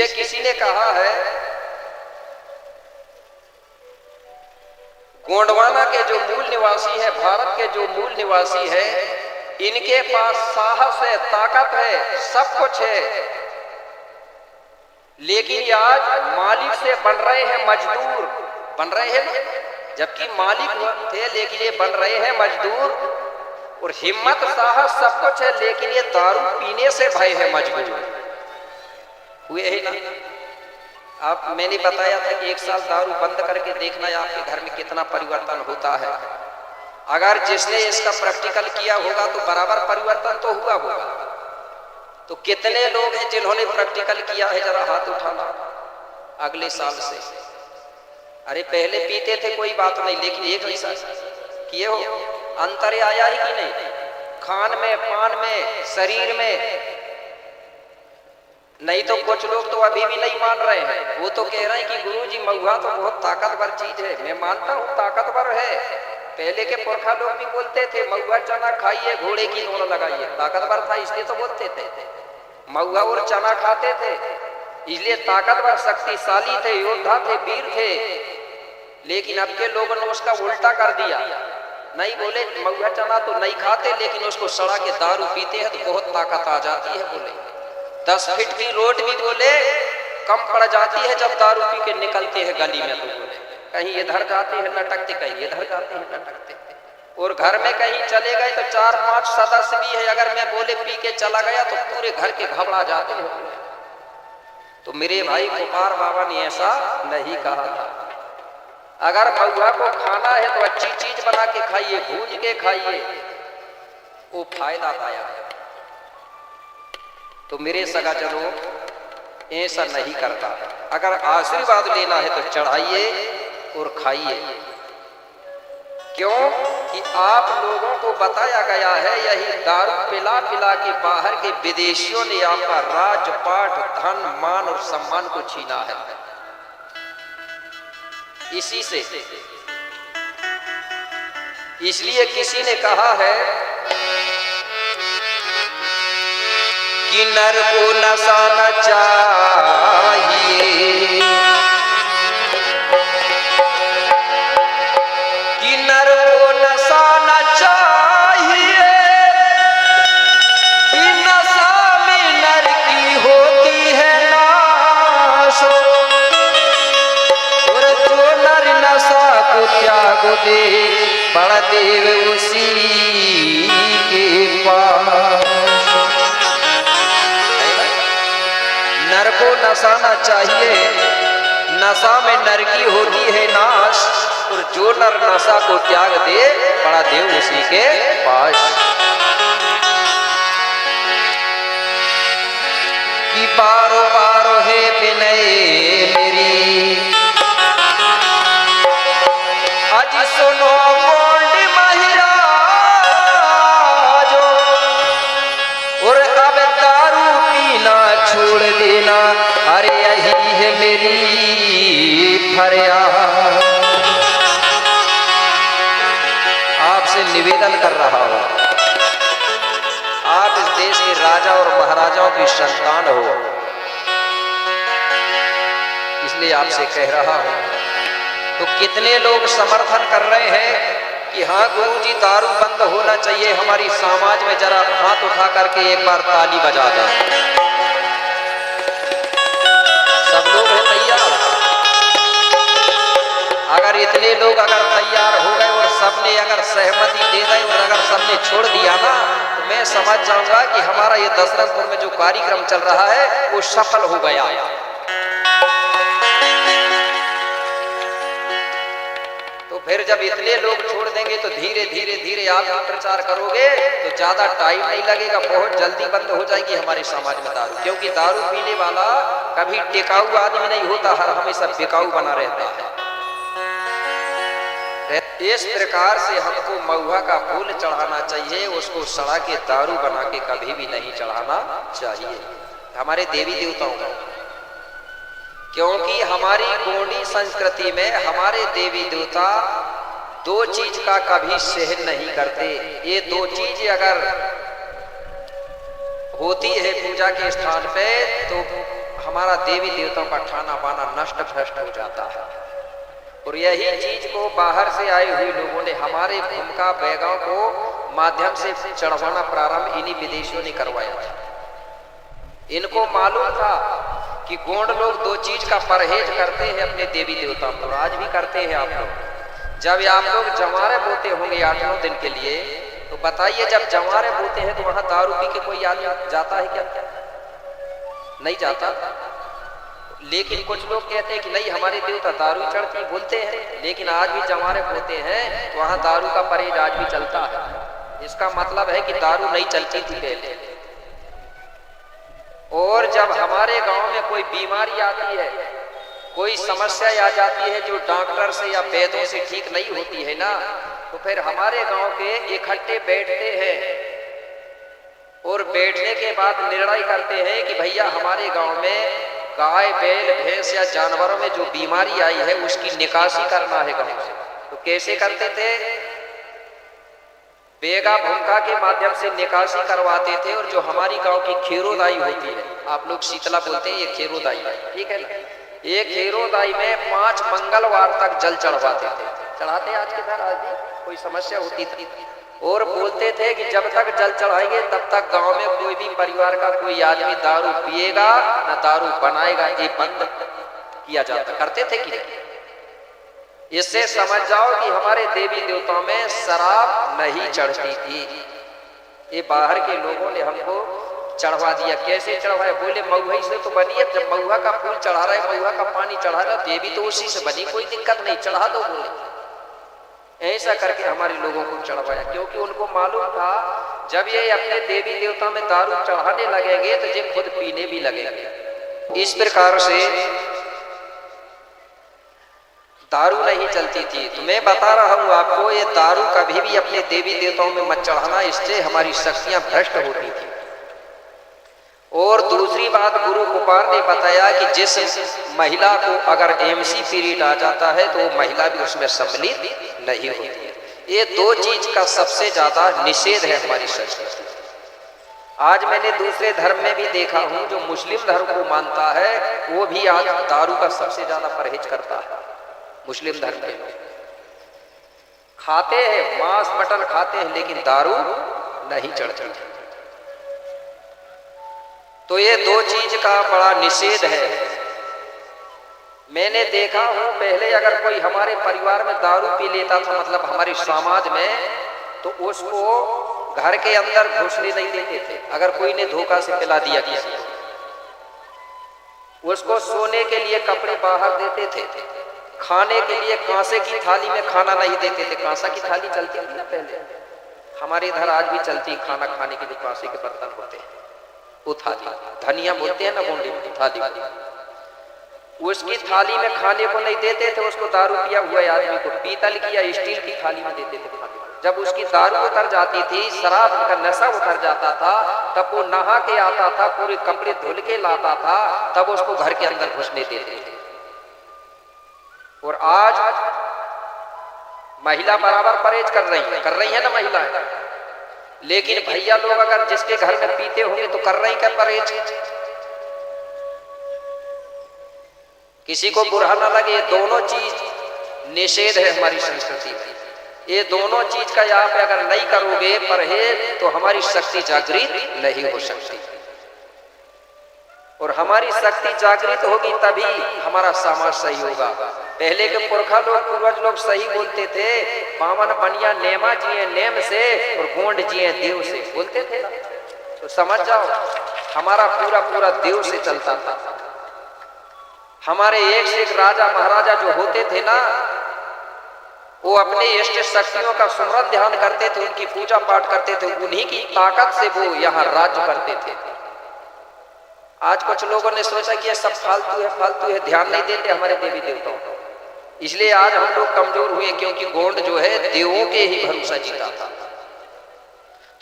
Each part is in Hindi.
इसलिए किसी ने कहा है, गोंडवाना के जो मूल निवासी है, भारत के जो मूल निवासी है, इनके पास साहस है, ताकत है, सब कुछ है, लेकिन ये आज मालिक से बन रहे हैं मजदूर, बन रहे हैं ना, जबकि मालिक थे लेकिन ये बन रहे हैं मजदूर। और हिम्मत साहस सब कुछ है, लेकिन ये दारू पीने से भय है मजबूर हुए है ना। आप मैंने बताया था कि 1 साल दारू बंद करके देखना है आपके घर में कितना परिवर्तन होता है। अगर जिसने इसका प्रैक्टिकल किया होगा तो बराबर परिवर्तन तो हुआ होगा। तो कितने लोग हैं जिन्होंने प्रैक्टिकल किया है, जरा हाथ उठाना अगले साल से। अरे पहले पीते थे कोई बात नहीं, लेकिन एक ऐसा किए हो, अंतर आया ही कि नहीं, खान में, पान में, शरीर में। नहीं तो कुछ लोग तो अभी भी नहीं मान रहे हैं, वो तो कह रहे हैं कि गुरुजी महुआ तो बहुत ताकतवर चीज है। मैं मानता हूँ ताकतवर है, पहले के पुरखा लोग भी बोलते थे महुआ चना खाइए, घोड़े की नोर लगाइए, ताकतवर था इसलिए तो बोलते थे। महुआ और चना खाते थे इसलिए ताकतवर, शक्तिशाली थे, योद्धा थे, वीर थे। लेकिन अब के लोगों ने उसका उल्टा कर दिया, नहीं बोले महुआ चना तो नहीं खाते, लेकिन उसको सड़ा के दारू पीते हैं तो बहुत ताकत आ जाती है। बोले 10 फीट की रोड भी बोले कम पड़ जाती है जब दारू पी के निकलते हैं गली में। तो बोले कहीं इधर जाते हैं लटकते, कहीं इधर जाते हैं लटकते। और घर में कहीं चले गए तो 4-5 सदस्य भी है, अगर मैं बोले पी के चला गया तो पूरे घर के घबरा जाते हैं। तो मेरे भाई गोपाल बाबा ने ऐसा नहीं कहा था। अगर महुआ को खाना है तो अच्छी चीज बना के खाइए, भूज के खाइए, वो फायदा पाया। तो मेरे सगाजनों ऐसा नहीं करता। अगर आशीर्वाद लेना है तो चढ़ाइए और खाइए। क्यों कि आप लोगों को बताया गया है, यही दारू पिला पिला के बाहर के विदेशियों ने आपका राजपाट, धन, मान और सम्मान को छीना है। इसी से इसलिए किसी ने कहा है कि नर को नशा न चाहिए, कि नर को नशा न चाहिए, कि नशा में नर की होती है नाश। और जो नर नशा को त्याग दे, बड़ा देव उसी के पास। नर को नशा न चाहिए, नशा में नर की होती है नाश। और जो नर नशा को त्याग दे, बड़ा देव उसी के पास। कि बारो बारो है विनय मेरी, आज सुनो गोल्ड महिराजो। और अब दारू पीना छोड़ देना, अरे यही है मेरी फरियाद। आपसे निवेदन कर रहा हूं, आप इस देश के राजा और महाराजाओं की संतान हो, इसलिए आपसे कह रहा हूं। तो कितने लोग समर्थन कर रहे हैं कि हाँ गुरुजी दारू बंद होना चाहिए हमारी समाज में, जरा हाथ उठा करके एक बार ताली बजा दें। सब लोग हैं तैयार? अगर इतने लोग अगर तैयार हो गए और सबने अगर सहमति दे दी और अगर सबने छोड़ दिया ना, तो मैं समझ जाऊंगा कि हमारा ये दशरथपुर में जो कार्यक्रम चल रहा है वो सफल हो गया। फिर जब इतने लोग छोड़ देंगे तो धीरे धीरे धीरे आप भी प्रचार करोगे तो ज्यादा टाइम नहीं लगेगा, बहुत जल्दी बंद हो जाएगी हमारे समाज में दारू। क्योंकि दारू पीने वाला कभी टिकाऊ आदमी नहीं होता, हर हमेशा बिकाऊ बना रहता है। इस प्रकार से हमको महुआ का फूल चढ़ाना चाहिए, उसको सड़ा के दारू बना के कभी भी नहीं चढ़ाना चाहिए हमारे देवी देवताओं को। क्योंकि हमारी गोंडी संस्कृति में हमारे देवी देवता 2 चीज का कभी सहन नहीं करते। ये 2 चीज अगर होती है पूजा के स्थान पे तो हमारा देवी देवताओं का खाना पाना नष्ट भ्रष्ट हो जाता है। और यही चीज को बाहर से आए हुए लोगों ने हमारे भूमिका बैगाओं को माध्यम से चढ़वाना प्रारंभ इन्हीं विदेशियों ने करवाया था। इनको मालूम था कि गोंड लोग दो चीज का परहेज करते हैं अपने देवी देवताओं पर, आज भी करते हैं आप लोग। जब आप लोग जवारे बोते होंगे 8-9 दिन के लिए, तो बताइए जब जवारे बोते हैं तो वहां दारू पी के कोई आदमी जाता है क्या? नहीं जाता। लेकिन कुछ लोग कहते हैं कि नहीं हमारे देवता दारू चढ़ती बोलते हैं, लेकिन आज भी जवारे बोते हैं तो वहां दारू का परहेज आज भी चलता है। इसका मतलब है कि दारू नहीं चलती थी पहले। और जब हमारे गांव में कोई बीमारी आती है, कोई समस्या आ जाती है जो डॉक्टर से या वैद्यों से ठीक नहीं होती है ना, तो फिर हमारे गांव के इकट्ठे बैठते हैं और बैठने के बाद निर्णय करते हैं कि भैया हमारे गांव में गाय बैल भैंस या जानवरों में जो बीमारी आई है उसकी निकासी करना है गांव से। तो कैसे करते थे? बेगा भूमिका के माध्यम से निकासी करवाते थे। और जो हमारी गांव की खेरोदाई होती है, आप लोग शीतला बोलते हैं, ये खेरोदाई, ठीक है ना, ये खेरोदाई में 5 मंगलवार तक जल चढ़वाते थे। चढ़ाते आज के घर आज भी कोई समस्या होती थी। और बोलते थे कि जब तक जल चढ़ाएंगे तब तक गांव में कोई भी परिवार का कोई आदमी दारू पिएगा ना दारू बनाएगा, ये बंद किया जाता। करते थे कि इससे समझ जाओ कि हमारे देवी देवताओं में शराब नहीं चढ़ती थी। ये बाहर के लोगों ने हमको चढ़वा दिया। कैसे चढ़वाया? बोले महुआ से तो बनी है, जब महुआ का फूल चढ़ा रहा है, महुआ का पानी चढ़ा रहा है, देवी तो उसी से बनी, कोई दिक्कत नहीं, चढ़ा दो। बोले ऐसा करके हमारे लोगों को चढ़वाया, क्योंकि उनको मालूम था जब ये अपने देवी देवता में दारू चढ़ाने लगेंगे तो ये खुद पीने भी लगेंगे। इस प्रकार से दारू नहीं चलती थी। तो मैं बता रहा हूं आपको, ये दारू कभी भी अपने देवी देवताओं में मत चढ़ाना, इससे हमारी शक्तियां भ्रष्ट होती थी। और दूसरी बात गुरु कुपार ने बताया कि जिस महिला को अगर एमसी पीरियड आ जाता है तो वो महिला भी उसमें सम्मिलित नहीं होती है। ये 2 चीज का सबसे ज्यादा निषेध है हमारी संस्कृति। आज मैंने दूसरे धर्म में भी देखा हूं, जो मुस्लिम धर्म को मानता है वो भी आज दारू का सबसे ज्यादा परहेज करता है। मुस्लिम धर्म के लोग खाते हैं, मांस मटन खाते हैं, लेकिन दारू नहीं चढ़ती। तो ये 2 चीज का बड़ा निषेध है। मैंने देखा हूं पहले अगर कोई हमारे परिवार में दारू पी लेता था, मतलब हमारे समाज में, तो उसको घर के अंदर घुसने नहीं देते थे। अगर कोई ने धोखा से पिला दिया किसी को, उसको सोने के लिए कपड़े बाहर देते थे, खाने के लिए कांसे की थाली में खाना नहीं देते थे। कांसा की थाली चलती थी ना पहले, हमारे इधर आज भी चलती, खाना खाने के जो कांसे के बर्तन होते हैं वो थाली, धनिया बोलते हैं ना गोंडी में, थाली, उसकी थाली में खाने को नहीं देते थे। उसको दारू पिया हुआ आदमी को पीतल की या स्टील की थाली में देते थे खाने। जब उसकी दारू उतर जाती थी, शराब का नशा उतर जाता था, तब वो नहा के आता था, पूरे कपड़े धुल के लाता था, तब उसको घर के अंदर घुसने देते थे। और आज महिला बराबर परहेज कर रही है ना महिलाएं, लेकिन भैया लोग अगर जिसके घर में पीते होंगे तो कर रहे हैं क्या परहेज? किसी को बुरा ना लगे, ये दोनों चीज निषेध है हमारी संस्कृति में। ये दोनों चीज का आप अगर नहीं करोगे परहेज तो हमारी शक्ति जागृत नहीं हो सकती। और हमारी शक्ति जागृत होगी तभी हमारा समाज सही होगा। पहले के पुरखा लोग, पूर्वज लोग सही बोलते थे, बामन बनिया नेमा जिए नेम से और गोंड जिए देव से, बोलते थे। तो समझ जाओ हमारा पूरा पूरा देव से चलता था। हमारे एक से एक राजा महाराजा जो होते थे ना, वो अपने इष्ट शक्तियों का सुमरन ध्यान करते थे, उनकी पूजा पाठ करते थे, उन्हीं की ताकत से वो यहाँ राज्य करते थे। आज कुछ लोगों ने सोचा कि ये सब फालतू है, ध्यान नहीं देते हमारे देवी देवताओं को, इसलिए आज हम लोग कमजोर हुए, क्योंकि गोंड जो है देवों के ही भरोसा जीता था।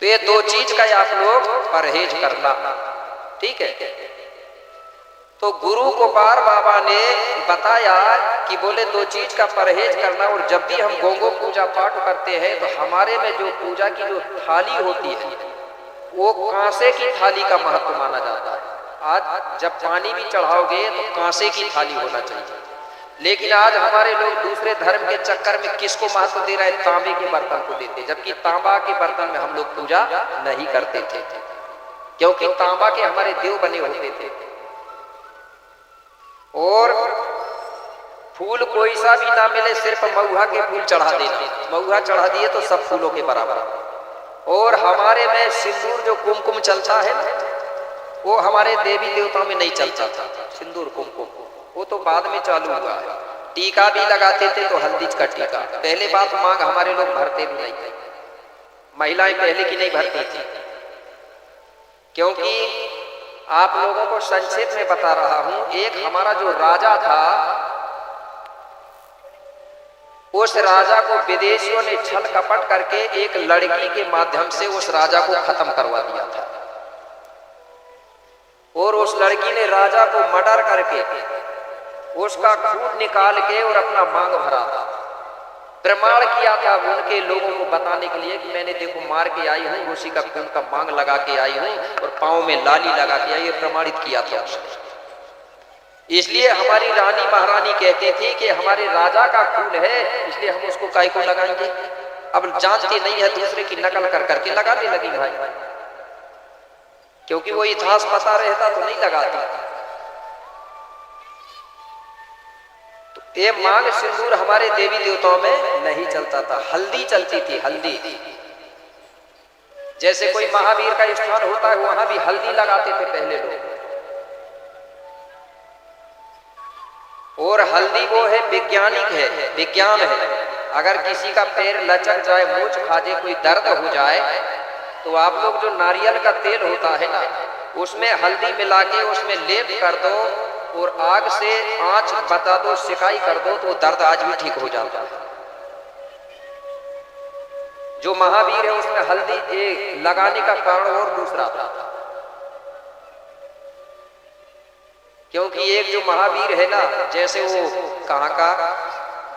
तो ये 2 चीज का आप लोग परहेज करना, ठीक है। तो गुरु गोपाल बाबा ने बताया कि बोले 2 चीज का परहेज करना। और जब भी हम गोंगो पूजा पाठ करते हैं तो हमारे में जो पूजा की जो थाली होती है वो कांसे की थाली का महत्व माना जाता है। आज जब पानी भी चढ़ाओगे तो कांसे की थाली होना चाहिए, लेकिन आज हमारे लोग दूसरे धर्म के चक्कर में किसको महत्व दे रहे हैं? तांबे के बर्तन को देते, जबकि तांबा के बर्तन में हम लोग पूजा नहीं करते थे, क्योंकि तांबा के हमारे देव बने होते थे। और फूल कोई सा भी ना मिले, सिर्फ महुआ के फूल चढ़ा देना, महुआ चढ़ा दिए तो सब फूलों के बराबर। और हमारे में सिंदूर जो कुमकुम चलता है ना, वो हमारे देवी देवताओं में नहीं चलता था सिंदूर कुमकुम, वो तो बाद में चालू हुआ है। टीका भी लगाते थे तो हल्दी का टीका। पहले बात मांग हमारे लोग भरते भी नहीं थे, महिलाएं पहले की नहीं भरती थी, क्योंकि आप लोगों को संक्षेप में बता रहा हूं। एक हमारा जो राजा था, उस राजा को विदेशियों ने छल कपट करके एक लड़की के माध्यम से उस राजा को खत्म करवा दिया था, और उस लड़की ने राजा को मर्डर करके उसका खून निकाल के और अपना मांग भरा था। प्रमाण किया था उनके लोगों को बताने के लिए कि मैंने देखो मार के आई हूं, उसी का खून का मांग लगा के आई हूं और पांव में लाली लगा के आई, प्रमाणित किया था उसने। इसलिए हमारी रानी महारानी कहती थी कि हमारे राजा का खून है, इसलिए हम उसको काय को लगाएंगे। अब जानती नहीं है, दूसरे की नकल कर करके लगाने लगी भाई, क्योंकि वो इतिहास पता रहता तो नहीं लगाती। तो ये मांग सिंदूर हमारे देवी देवताओं में नहीं चलता था, हल्दी चलती थी, हल्दी। जैसे कोई महावीर का स्थान होता है, वहां भी हल्दी लगाते थे पहले लोग। और हल्दी वो है, वैज्ञानिक है, विज्ञान है। अगर किसी का पैर लचक जाए, मूंछ खा जाए, कोई दर्द हो जाए, तो आप लोग जो नारियल का तेल होता है ना, उसमें हल्दी मिला के उसमें लेप कर दो और आग से आंच बता दो, सिकाई कर दो, तो दर्द आज भी ठीक हो जाता है। जो महावीर है उसमें हल्दी लगाने का कारण और दूसरा था, क्योंकि एक जो महावीर है ना, जैसे वो कहाँ का,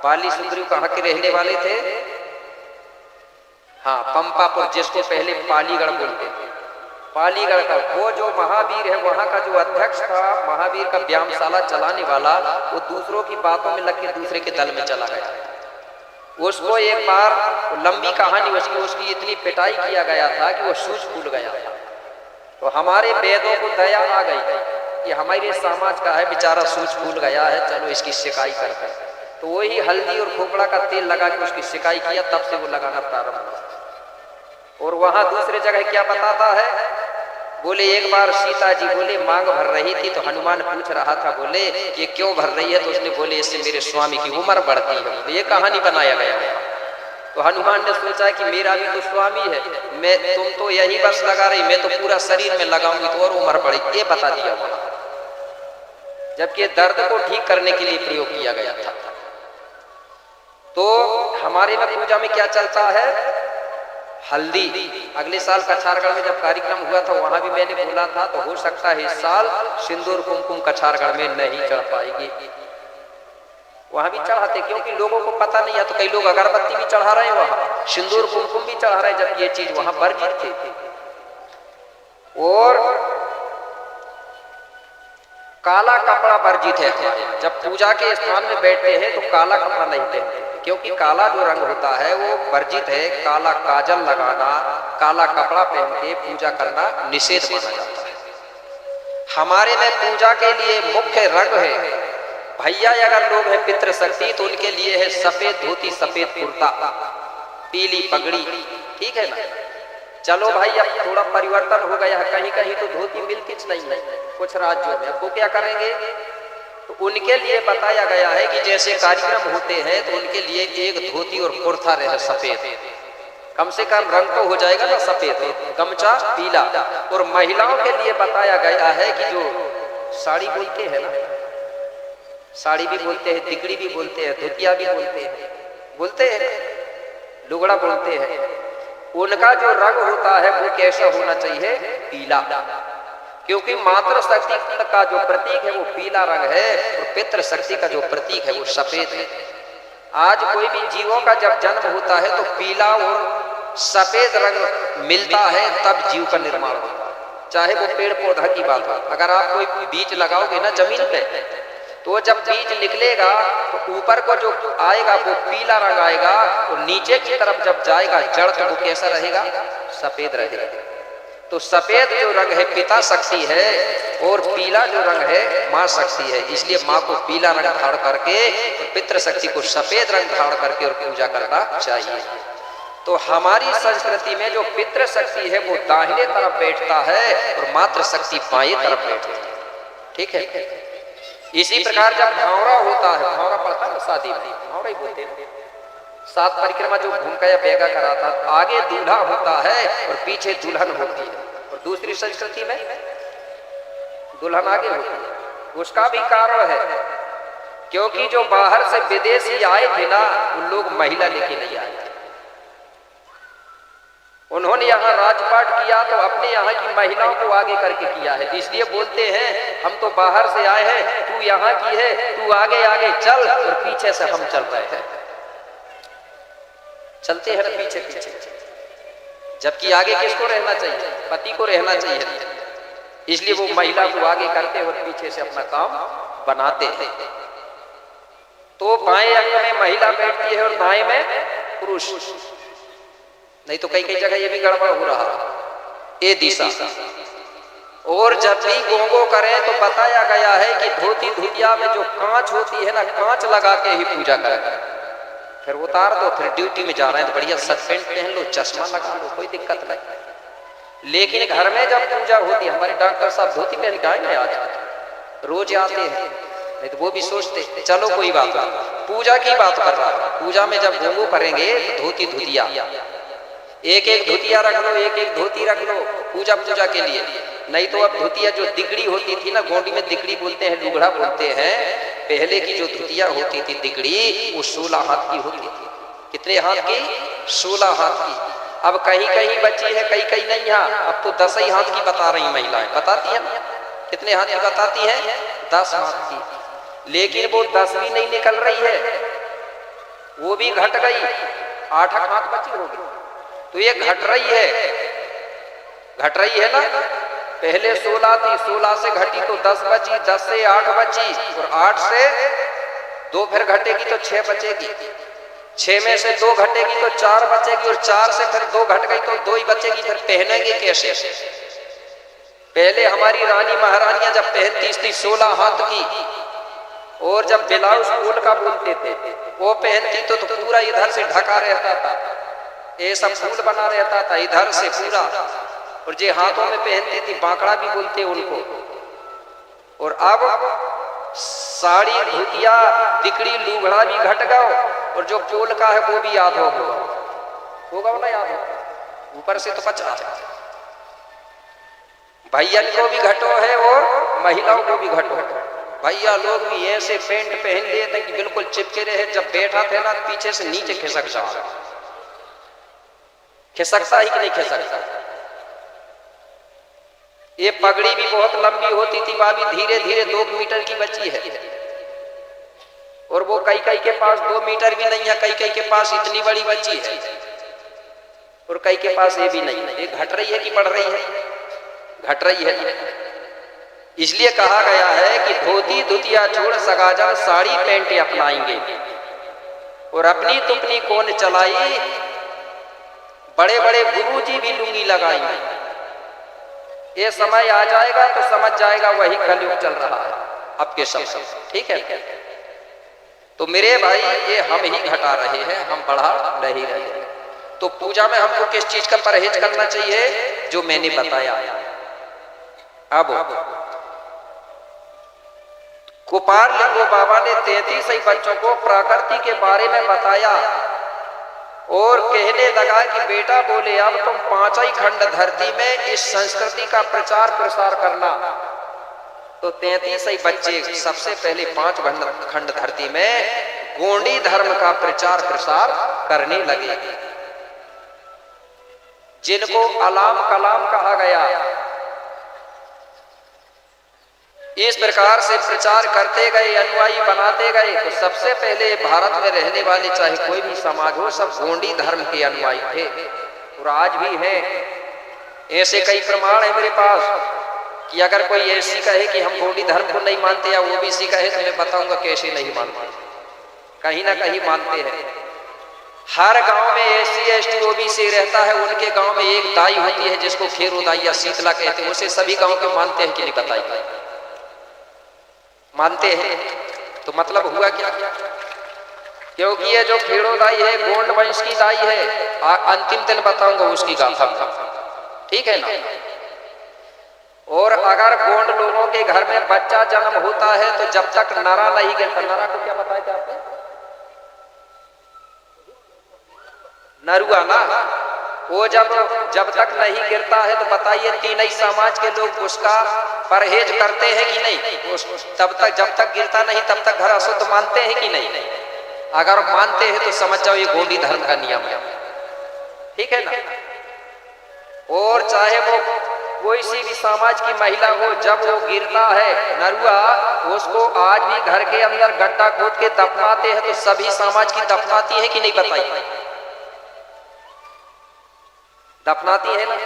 बाली सुग्रीव कहाँ के रहने वाले थे, हाँ पंपापुर, जिसको पहले पालीगढ़ बोलते थे, पालीगढ़ का वो जो महावीर है, वहां का जो अध्यक्ष था महावीर का व्यायामशाला चलाने वाला, वो दूसरों की बातों में लग के दूसरे के दल में चला गया। उसको एक बार, लंबी कहानी उसकी इतनी पिटाई किया गया था कि वो सूझ फूल गया था। तो हमारे वेदों को दया आ गई कि हमारे समाज का है बेचारा, सूझ फूल गया है, चलो इसकी सिकाई करते हैं। तो वही हल्दी और खोपड़ा का तेल लगा के उसकी सिकाई किया, तब से वो लगाना प्रारंभ हुआ। और वहां दूसरे जगह क्या बताता है, बोले एक बार सीता जी बोले मांग भर रही थी, तो हनुमान पूछ रहा था, बोले कि क्यों भर रही है? तो उसने बोले इससे मेरे स्वामी की उम्र बढ़ती है। तो ये कहानी बनाया गया है। तो हनुमान ने सोचा कि मेरा भी तो स्वामी है, मैं, तुम तो यही बस लगा रही, मैं तो पूरा शरीर में लगाऊंगी तो और उम्र बढ़ेगी, ये बता दिया वहां। जबकि दर्द को ठीक करने के लिए प्रयोग किया गया था। तो हमारे में पूजा में क्या चलता है? हल्दी। अगले साल कछारगढ़ में जब कार्यक्रम हुआ था, वहां भी मैंने बोला था, तो हो सकता है इस साल सिंदूर कुमकुम कछारगढ़ में नहीं चढ़ पाएगी। वहां भी चढ़ाते, क्योंकि लोगों को पता नहीं है, तो कई लोग अगरबत्ती भी चढ़ा रहे हैं, वहां सिंदूर कुमकुम भी चढ़ा रहे हैं, जब ये चीज वहां वर्जित थी। और काला कपड़ा वर्जित है हमारे। जब पूजा के स्थान में बैठते हैं तो काला कपड़ा नहीं पहनते, क्योंकि काला जो रंग होता है वो वर्जित है। काला काजल लगाना, काला कपड़ा पहन के पूजा करना निषेध माना जाता है। हमारे में पूजा के लिए मुख्य रंग है, भैया अगर लोग हैं पितृशक्ति, तो उनके लिए है सफेद धोती, सफेद कुर्ता, पीली पगड़ी, ठीक है ना। चलो भाई अब थोड़ा परिवर्तन हो गया है, कहीं कहीं तो धोती मिलती नहीं है कुछ राज्यों में, अब वो क्या करेंगे? तो उनके लिए बताया गया है कि जैसे कार्यक्रम होते हैं तो उनके लिए एक धोती और कुर्ता रहे सफेद, कम से कम रंग तो हो जाएगा ना सफेद, गमछा पीला। और महिलाओं के लिए बताया गया है कि जो साड़ी बोलते हैं ना, साड़ी भी बोलते हैं, दिगड़ी भी बोलते हैं, धोतिया भी बोलते हैं, लुगड़ा बोलते हैं, उनका जो रंग होता है वो कैसा होना चाहिए? पीला। क्योंकि मातृ शक्ति का जो प्रतीक है वो पीला रंग है, और पितृ शक्ति का जो प्रतीक है वो सफेद है। आज कोई भी जीवों का जब जन्म होता है तो पीला और सफेद रंग मिलता है, तब जीव का निर्माण होता है। चाहे वो पेड़ पौधा की बात हो। अगर आप कोई बीज लगाओगे ना जमीन पे, तो जब बीज निकलेगा तो ऊपर को जो आएगा वो पीला रंग आएगा, और नीचे की तरफ जब जाएगा जड़ तो वो कैसा रहेगा, सफेद रहेगा। तो सफेद जो रंग है पिता शक्ति है, और पीला जो रंग है माँ शक्ति है। इसलिए माँ को पीला रंग धारण करके, पितृ शक्ति को सफेद रंग धारण करके और पूजा करना चाहिए। तो हमारी संस्कृति में जो पितृ शक्ति है वो दाहिने तरफ बैठता है और मातृ शक्ति बाएं तरफ बैठती है। ठीक है। इसी प्रकार जब भावरा होता है, भावरा पड़ता है शादी में, भावरा ही बोलते हैं, 7 परिक्रमा जो घूमका या बेगा कराता, आगे दूल्हा होता है और पीछे दुल्हन होती है। और दूसरी संस्कृति में दुल्हन आगे होती है। उसका भी कारण है, क्योंकि जो बाहर से विदेशी आए थे ना, उन लोग महिला लेके नहीं आए थे। उन्होंने यहाँ राजपाट किया तो अपने यहाँ की महिलाओं को आगे करके किया है। इसलिए बोलते हैं हम तो बाहर से आए हैं, तू यहाँ की है, तू आगे आगे चल, और पीछे से हम चल रहे हैं, चलते हैं ना पीछे पीछे। जबकि आगे किसको रहना चाहिए, पति को रहना चाहिए। इसलिए वो महिला को आगे करते और पीछे से अपना काम बनाते हैं। तो बाएं अंग में महिला बैठती है और दाएं में पुरुष। नहीं तो कई कई जगह ये भी गड़बड़ हो रहा है, ये दिशा। और जब भी गोंगो करें तो बताया गया है कि धोती धुतिया में जो कांच होती है ना, कांच लगा के ही पूजा करें। फिर उतार दो, फिर ड्यूटी में जा रहे हैं तो बढ़िया शर्ट पैंट पहन लो, चश्मा लगा लो, कोई दिक्कत नहीं। लेकिन घर में जब पूजा होती है, हमारे डॉक्टर साहब धोती पहन के आए ना, आज रोज आते हैं, नहीं तो वो भी सोचते चलो कोई बात नहीं, पूजा की बात कर रहा था। पूजा में जब गोंगो करेंगे तो धोती धुतिया, एक एक धोतिया रख लो, एक एक धोती रख लो पूजा पूजा के लिए। नहीं तो अब धोतिया जो दिगड़ी होती थी ना, गोंडी में दिगड़ी बोलते हैं, लुगड़ा बोलते हैं। पहले की जो धोतिया होती थी दिगड़ी, वो 16 हाथ की होती थी। कितने हाथ की, 16 हाथ की। अब कहीं कहीं बची है, कहीं कहीं नहीं है। अब तो 10 ही हाथ की बता रही महिलाएं, बताती है कितने हाथ की बताती है, 10 हाथ की। लेकिन वो 10 भी नहीं निकल रही है, वो भी घट गई, 8 हाथ बची होगी। तो ये घट रही है ना। पहले 16 थी, 16 से घटी तो 10 बची, 10 से 8 बची, और 8 से 2 फिर घटेगी तो 6 बचेगी, 6 में से 2 घटेगी तो 4 बचेगी, और 4 से फिर 2 घट गई तो 2 ही बचेगी। फिर पहनेंगे कैसे? पहले हमारी रानी महारानियां जब पहनती थी 16 हाथ की, और जब ब्लाउज खोल का बोलते थे वो पहनती तो पूरा इधर से ढका रहता था, ये सब फूल बना रहता था इधर से पूरा। और जे हाथों में पहनती थी बांकड़ा भी बोलते उनको। और अब साड़ी धोतिया दिकड़ी लुगड़ा भी घट गओ, और जो पोल का है वो भी याद होगा ना, याद हो ऊपर से तो 50। भैया को भी घटो है और महिलाओं को भी घटो है। भैया लोग भी ऐसे पेंट पहन लिए थे कि बिल्कुल चिपके रहे, जब बैठा थे ना पीछे से नीचे खिसक जा, खिसकता ही कि नहीं खिसकता। ये पगड़ी भी बहुत लंबी होती थी, भाभी धीरे धीरे 2 मीटर की बची है। और वो कई कई के पास 2 मीटर भी नहीं है, कई कई के पास इतनी बड़ी बची है, और कई के पास ये भी नहीं है। ये घट रही है कि बढ़ रही है? घट रही है। इसलिए कहा गया है कि धोती धुतिया छोड़ सगाजा साड़ी पैंट अपनाएंगे, और अपनी तुपनी कौन चलाई, बड़े बड़े गुरुजी भी लुंगी लगाएंगे। ये समय आ जाएगा तो समझ जाएगा वही कलयुग चल रहा है अब के समय। ठीक है। तो मेरे भाई ये हम ही घटा रहे हैं, हम बढ़ा नहीं रहे। तो पूजा में हमको किस चीज का परहेज करना चाहिए, जो मैंने बताया। अब कुपार लिंगो बाबा ने 33 ही बच्चों को प्रकृति के बारे में बताया, और कहने लगा कि बेटा बोले अब तुम 5 ही खंड धरती में इस संस्कृति का प्रचार प्रसार करना। तो 33 ही बच्चे सबसे पहले 5 खंड धरती में गोंडी धर्म का प्रचार प्रसार करने लगे, जिनको अलाम कलाम कहा गया। इस प्रकार से प्रचार करते गए, अनुयायी बनाते गए। तो सबसे पहले भारत में रहने वाले चाहे कोई भी समाज हो, सब गोंडी धर्म के अनुयायी थे, और आज भी हैं। ऐसे कई प्रमाण है मेरे पास कि अगर कोई ऐसी कहे कि हम गोंडी धर्म को नहीं मानते या ओबीसी कहे तो मैं बताऊंगा कैसे नहीं मानते। कहीं ना कहीं मानते हैं। हर गांव में एससी एसटी ओबीसी रहता है, उनके गांव में एक दाई होती है जिसको खेरो दाई या शीतला कहते हैं, उसे सभी गांव के मानते हैं कि नहीं बताइए? मानते हैं। तो मतलब हुआ क्या? क्योंकि ये जो खेरो दाई है गोंड वंश की दाई है। अंतिम दिन बताऊंगा उसकी गाथा, ठीक है ना। और अगर गोंड लोगों के घर में बच्चा जन्म होता है तो जब तक नरा नहीं गिरता, नरा को क्या बताया था आपने? नरुआ ना, वो जब तक नहीं गिरता है तो बताइए तीनों समाज के लोग उसका परहेज करते हैं कि नहीं? तब तक जब तक गिरता नहीं तब तक घर अशुद्ध मानते हैं कि नहीं? अगर मानते हैं तो समझ जाओ ये गोंडी धर्म का नियम है, ठीक है ना। और चाहे वो कोई सी भी समाज की महिला हो, जब वो गिरता है नरुआ, उसको आज भी घर के अंदर गड्ढा खोद के दफनाते हैं। तो सभी समाज की दफनाती है कि नहीं बताइए? दफनाती है ना।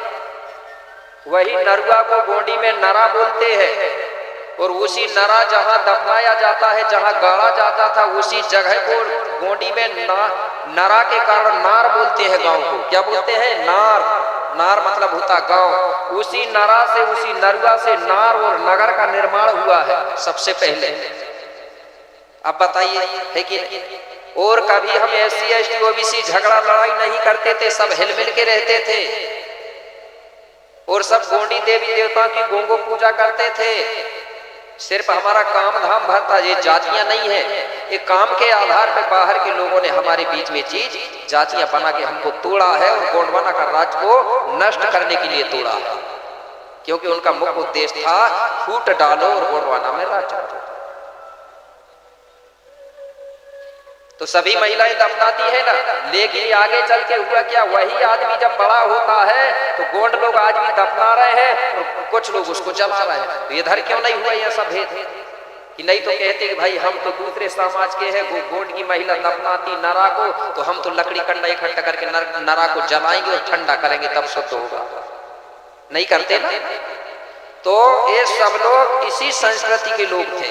वही नरुआ को गोंडी में नरा बोलते हैं। और उसी नरा जहां दफनाया जाता है, जहां गाड़ा जाता था, उसी जगह को गोंडी में नरा के कारण नार बोलते हैं। गांव को क्या बोलते हैं? नार। नार मतलब होता गांव। उसी नरा से, उसी नरुआ से नार और नगर का निर्माण हुआ है सबसे पहले। अब बताइए है कि नहीं? और कभी हम एससी एसटी ओबीसी झगड़ा लड़ाई नहीं करते थे, सब हिलमिल के रहते थे। और सब गोंडी देवी देवताओं की गोंगो पूजा करते थे। सिर्फ हमारा काम धाम भरता, ये जातियां नहीं है। ये काम के आधार पर बाहर के लोगों ने हमारे बीच में चीज जातियां बना के हमको तोड़ा है और गोंडवाना का राज को नष्ट करने के लिए तोड़ा है। क्योंकि उनका मुख्य उद्देश्य था फूट डालो और गोंडवाना में राज चलो। तो सभी महिलाएं दफनाती है ना। लेकिन आगे चल के हुआ क्या? वही आदमी जब बड़ा होता है तो गोंड लोग आज भी दफना रहे हैं और कुछ लोग उसको जला रहे हैं। तो इधर क्यों नहीं हुआ यह सब भेद? कि नहीं तो कहते कि भाई हम तो दूसरे समाज के हैं, वो गोंड की महिला दफनाती नरा को, तो हम तो लकड़ी कंडा इकट्ठा करके नरा को जलाएंगे और ठंडा करेंगे तब शुद्ध होगा। नहीं करते ना। तो ये सब लोग इसी संस्कृति के लोग थे।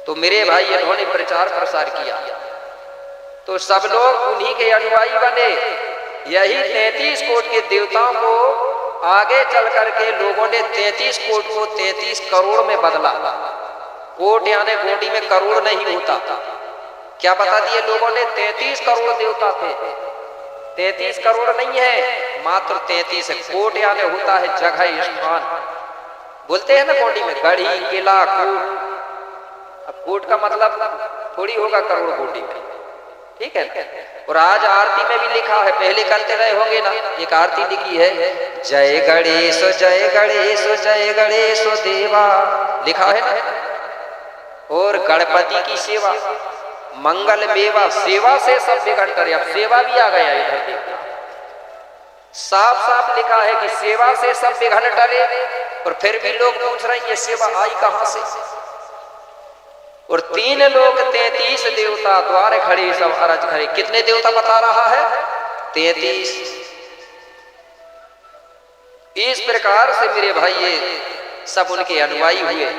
तो मेरे भाई इन्होंने प्रचार प्रसार किया तो सब लोग उन्हीं के अनुयायी बने। यही 33 कोट के देवताओं को आगे चल करके लोगों ने 33 कोट को 33 करोड़ में बदला। कोट यानी गोंडी में करोड़ नहीं होता। क्या बता दिए लोगों ने? 33 करोड़ देवता थे। 33 करोड़ नहीं है, मात्र 33 है। कोट यानी होता है जगह, स्थान। बोलते हैं ना गोंडी में गढ़ी, किला, कोट। अब कोट का मतलब थोड़ी होगा करोड़ गोंडी में, ठीक है। और आज आरती में भी लिखा है, पहले करते रहे होंगे ना, एक आरती लिखी है, जय गणेश जय गणेश जय गणेश देवा, लिखा है ना। और गणपति की सेवा मंगल मेवा, सेवा से सब बिगड़ करे। अब सेवा भी आ गया इधर देखना, साफ साफ लिखा है कि सेवा से सब बिगड़ टरे। और फिर भी लोग पूछ रहे हैं ये सेवा आई कहां से? और 3 लोग 33 देवता द्वार खड़े, सब अरज खड़े। कितने देवता बता रहा है? 33। इस प्रकार से मेरे भाई ये सब उनके अनुयायी हुए।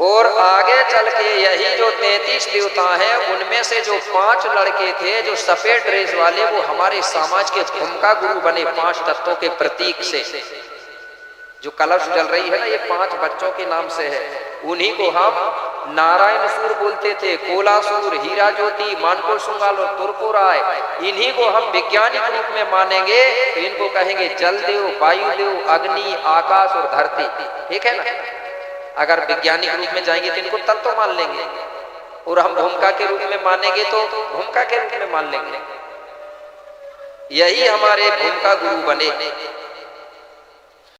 और आगे चल के यही जो 33 देवता हैं, उनमें से जो 5 लड़के थे जो सफेद ड्रेस वाले, वो हमारे समाज के भूमिका गुरु बने 5 तत्वों के प्रतीक से। जो कलश जल रही है ना, ये 5 बच्चों के नाम से है। उन्हीं को हम नारायण सूर बोलते थे, कोलासूर, हीरा ज्योति, मानपुर सुंगाल और तुरको राय। इन्हीं को हम वैज्ञानिक रूप में मानेंगे तो इनको कहेंगे जल देव, वायु देव, अग्नि, आकाश और धरती, ठीक है ना। अगर वैज्ञानिक रूप में जाएंगे तो इनको तत्व मान लेंगे, और हम भूमिका के रूप में मानेंगे तो भूमिका के रूप में मान लेंगे। यही हमारे भूमिका गुरु बने।